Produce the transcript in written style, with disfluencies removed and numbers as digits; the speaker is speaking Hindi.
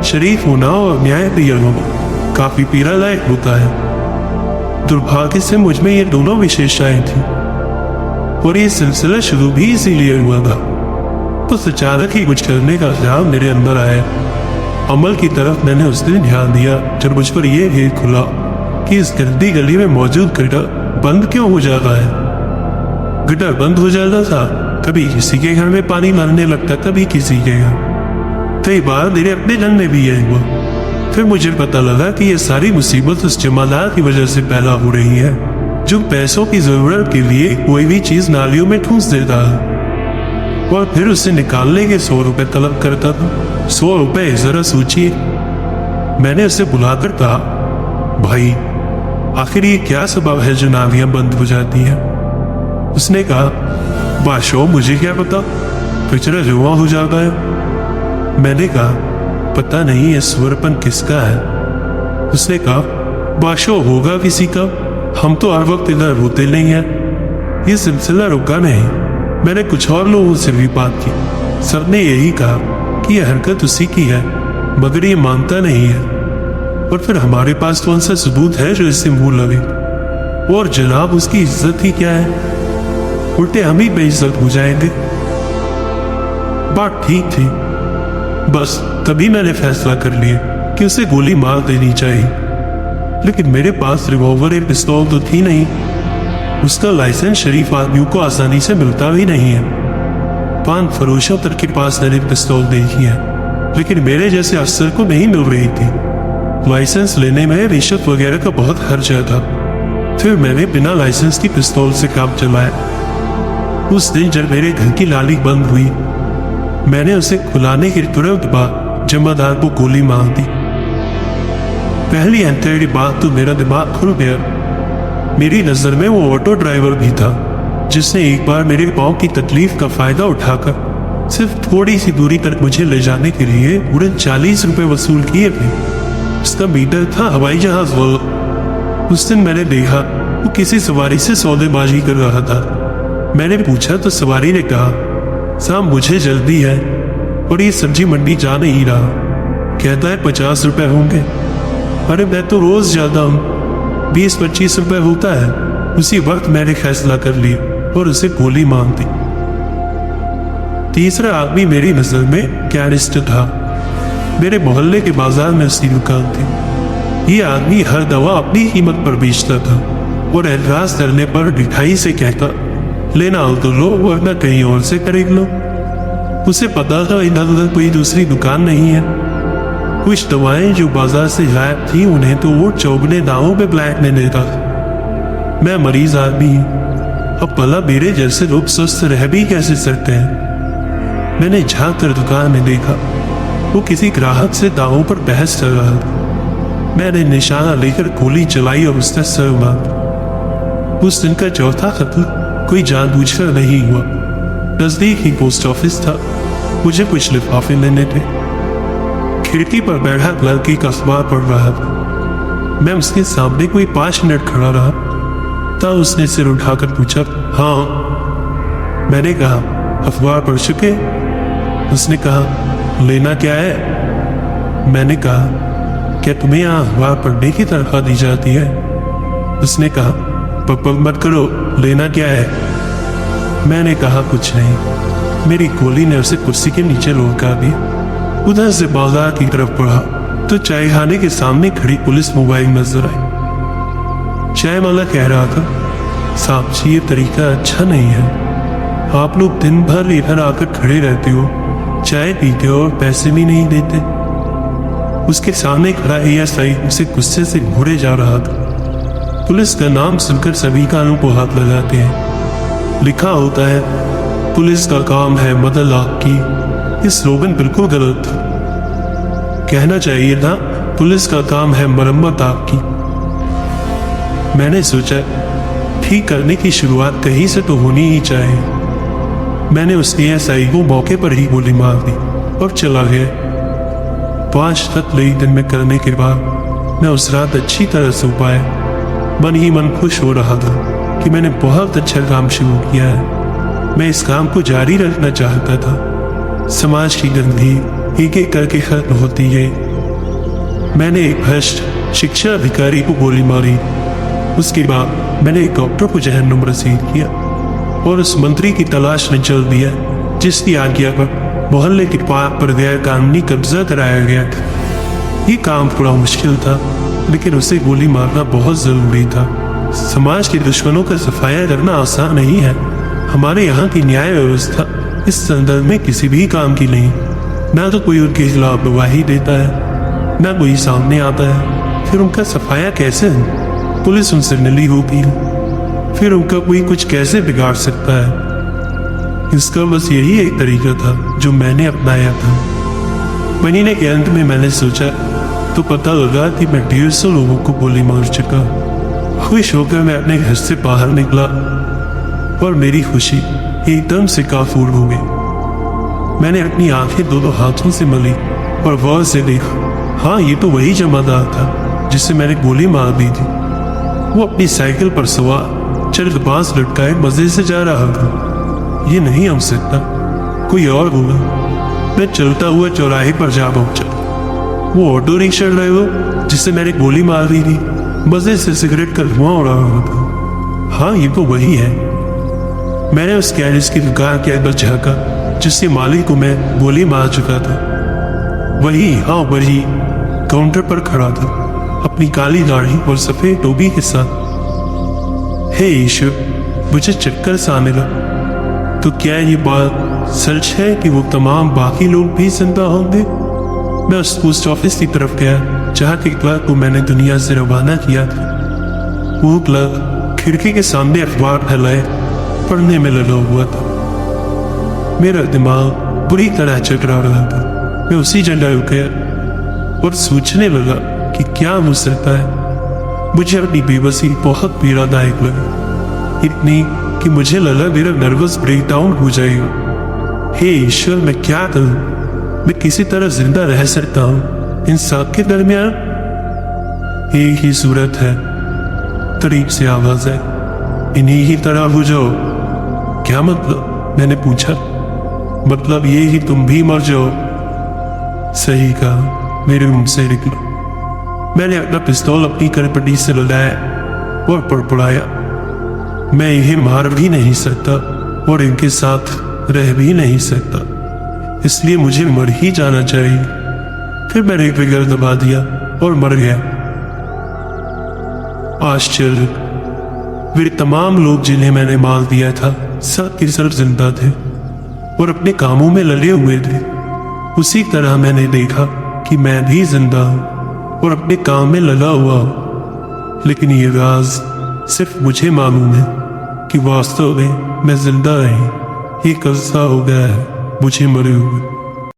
शरीफ होना और न्यायप्रिय होना काफी पीड़ा लायक होता है। दुर्भाग्य से मुझ में ये दोनों विशेषताएं थी और ये सिलसिला शुरू भी इसीलिए हुआ था। तो अचानक ही कुछ करने का ख्याल मेरे अंदर आया। अमल की तरफ मैंने उस दिन ध्यान दिया जब मुझ पर यह भेद खुला कि इस गंदी गली में मौजूद गटर बंद क्यों हो जाता है। गटर बंद हो जाता था, कभी किसी के घर में पानी भरने लगता, कभी किसी के घर। कई बार मेरे अपने घर में भी यही हुआ। फिर मुझे पता लगा कि यह सारी मुसीबत उस जमादार की वजह से पैदा हो रही है जो पैसों की जरूरत के लिए कोई भी चीज नालियों में ठूंस देता है और फिर उसे निकालने के 100 रुपए तलब करता था। 100 रुपए जरा सोचिए। मैंने उसे बुलाकर कहा, भाई आखिर ये क्या सबब है जो नालियां बंद हो जाती है। उसने कहा, बादशाह मुझे क्या पता, कचरा जमा हो जाता है। मैंने कहा, पता नहीं ये स्वरपन किसका है। उसने कहा, बादशाह होगा किसी का, हम तो हर वक्त इधर होते नहीं हैं। ये सिलसिला रुका नहीं। मैंने कुछ और लोगों से भी बात की, सबने यही कहा कि यह हरकत उसी की है, मगर ये मानता नहीं है। और फिर हमारे पास कौन सा सबूत है जो इससे मुंह लगे। और जनाब उसकी इज्जत ही क्या है, उल्टे हम ही बेइज्जत हो जाएंगे। बात ठीक थी, बस तभी मैंने फैसला कर लिया कि उसे गोली मार देनी चाहिए। लेकिन मेरे पास रिवॉल्वर या पिस्तौल तो थी नहीं। उसका लाइसेंस शरीफ आदमियों को आसानी से मिलता भी नहीं है। पान फरोशों तक के पास मैंने पिस्तौल देखी है, लेकिन मेरे जैसे अफसर को नहीं मिल रही थी। लाइसेंस लेने में रिश्वत वगैरह का बहुत खर्चा था। फिर मैंने बिना लाइसेंस की पिस्तौल से काम चलाया। उस दिन जब मेरे घर की नाली बंद हुई, मैंने उसे खुलाने के तुरंत बाद जमादार को गोली मार दी। पहली अंतरी बात तो मेरा दिमाग खुल गया। मेरी नजर में वो ऑटो ड्राइवर भी था जिसने एक बार मेरे पाँव की तकलीफ का फायदा उठाकर सिर्फ थोड़ी सी दूरी तक मुझे ले जाने के लिए पूरे 40 रुपए वसूल किए थे। उसका मीटर था हवाई जहाज वाला। उस दिन मैंने देखा वो किसी सवारी से सौदेबाजी कर रहा था। मैंने पूछा तो सवारी ने कहा, साहब मुझे जल्दी है और ये सब्जी मंडी जा नहीं रहा। कहता है 50 रुपए होंगे। अरे मैं तो रोज जाता हूँ, 20-25 रुपए होता है। उसी वक्त मैंने फैसला कर लिया और उसे गोली मार दी। तीसरा आदमी मेरी नजर में कैनिस्टर था। मेरे मोहल्ले के बाजार में उसकी दुकान थी। ये आदमी हर दवा अपनी कीमत पर बेचता था और एहसास करने पर मिठाई से कहता, लेना हो तो लो वरना कहीं और से खरीद लो। उसे पता था इधर उधर कोई दूसरी दुकान नहीं है। कुछ दवाएं जो बाजार से गायब थी उन्हें तो वो चौगने दावों पे ब्लैक में देता था। मैं मरीज आदमी हूँ, अब भला मेरे जैसे लोग स्वस्थ रह भी कैसे सकते हैं। मैंने झांक कर दुकान में देखा, वो किसी ग्राहक से दावों पर बहस कर रहा था। मैंने निशाना लेकर गोली चलाई और उसने सर मारा। उस दिन का चौथा कत्ल कोई जानबूझकर नहीं हुआ। नजदीक ही पोस्ट ऑफिस था, मुझे कुछ लिफाफे लेने थे। खिड़की पर बैठा लड़की का अखबार पढ़ रहा था। मैं उसके सामने कोई 5 मिनट खड़ा रहा, तब उसने सिर उठाकर पूछा, हाँ। मैंने कहा, अखबार पढ़ चुके? उसने कहा, लेना क्या है? मैंने कहा, क्या तुम्हें यहाँ अखबार पढ़ने की तनख्वाह दी जाती है? उसने कहा, पप्पा मत करो, लेना क्या है? मैंने कहा, कुछ नहीं। मेरी गोली ने उसे कुर्सी के नीचे लुढ़का दिया। उधर से बाजार की तरफ बढ़ा तो चाय खाने के सामने खड़ी पुलिस मोबाइल नजर आई। चाय वाला कह रहा था, साहब जी ये तरीका अच्छा नहीं है। आप लोग दिन भर इधर आकर खड़े रहते हो, चाय पीते हो और पैसे भी नहीं देते। उसके सामने खड़ा एएसआई उसे गुस्से से घूरे जा रहा था। पुलिस का नाम सुनकर सभी कानों को हाथ लगाते हैं। लिखा होता है, पुलिस का काम है मदद आपकी। ये स्लोगन बिल्कुल गलत था। कहना चाहिए था, पुलिस का काम है मरम्मत आपकी। मैंने सोचा, ठीक करने की शुरुआत कहीं से तो होनी ही चाहिए। मैंने उस एएसआई को मौके पर ही गोली मार दी और चला गया। 5 कत्ल दिन में करने के बाद मैं उस रात अच्छी तरह सो पाया। मन ही मन खुश हो रहा था कि मैंने बहुत अच्छा काम शुरू किया है। मैं इस काम को जारी रखना चाहता था। समाज की गंदगी एक एक करके खत्म होती है मैंने एक भ्रष्ट शिक्षा अधिकारी को गोली मारी। उसके बाद मैंने एक डॉक्टर को जहन्नुम रसीद किया और उस मंत्री की तलाश में चल दिया जिसकी आज्ञा पर मोहल्ले के पार्क पर गैर कानूनी कब्जा कराया गया था। ये काम थोड़ा मुश्किल था, लेकिन उसे गोली मारना बहुत जरूरी था। समाज के दुश्मनों का सफाया करना आसान नहीं है। हमारे यहाँ की न्याय व्यवस्था इस संदर्भ में किसी भी काम की नहीं। ना तो कोई उनके खिलाफ गवाही देता है, ना कोई सामने आता है। फिर उनका सफाया कैसे हो? पुलिस उनसे मिली होती है, फिर उनका कोई कुछ कैसे बिगाड़ सकता है? इसका बस यही एक तरीका था जो मैंने अपनाया था। महीने के अंत में मैंने सोचा तो पता लगा कि मैं 150 लोगों को गोली मार चुका। खुश होकर मैं अपने घर से बाहर निकला और मेरी खुशी एकदम से काफूर हो गई। मैंने अपनी आंखें दोनों हाथों से मली और गौर से देखा। हाँ, ये तो वही जमादार था जिसे मैंने गोली मार दी थी। वो अपनी साइकिल पर सवार चरखबाज लटकाए मजे से जा रहा था। ये नहीं हो सकता, कोई और होगा। मैं चलता हुआ चौराहे पर जा पहुंचा। वो ऑटो रिक्शा ड्राइवर जिसे मैंने गोली मार दी थी मजे से सिगरेट का धुआं उड़ा रहा था। हाँ, ये तो वही है। मैंने उस गैरेज की दुकान के अंदर झांका जिसके मालिक को मैं गोली मार चुका था। वही, हाँ वही, काउंटर पर खड़ा था अपनी काली दाढ़ी और सफेद टोपी के साथ। हे ईश्वर, मुझे चक्कर सा आने लगा। तो क्या ये बात सच है कि वो तमाम बाकी लोग भी जिंदा होंगे? मैं उस पोस्ट ऑफिस की तरफ गया जहाँ के क्लर्क को मैंने दुनिया से रवाना किया था। वो क्लर्क खिड़की के सामने अखबार फैलाए पढ़ने में लगा हुआ था। मेरा दिमाग बुरी तरह चकरा रहा था। मैं उसी जगह रुक गया और सोचने लगा कि क्या हो सकता है। मुझे अपनी बेबसी बहुत पीड़ादायक लगी, इतनी कि मुझे लगा मेरा नर्वस ब्रेकडाउन हो जाएगा। हे ईश्वर, मैं क्या करूं? मैं किसी तरह जिंदा रह सकता हूं इन सब के दरमियान? एक ही सूरत है, करीब से आवाज है, इन्हीं ही तरह हो जाओ। क्या मतलब? मैंने पूछा। मतलब ये ही तुम भी मर जाओ। सही कहा, मेरे मुंह से निकला। मैंने अपना पिस्तौल अपनी करपटी से लगाया और पड़पड़ाया। मैं इन्हें मार भी नहीं सकता और इनके साथ रह भी नहीं सकता, इसलिए मुझे मर ही जाना चाहिए। फिर मैंने एक फिगर दबा दिया और मर गया। आश्चर्य, वे तमाम लोग जिन्हें मैंने मार दिया था सब के सब जिंदा थे और अपने कामों में लगे हुए थे। उसी तरह मैंने देखा कि मैं भी जिंदा हूं और अपने काम में लगा हुआ हूं। लेकिन ये राज सिर्फ मुझे मालूम है कि वास्तव में मैं जिंदा नहीं। ये कब्जा हो गया है मुझे मरे हुए।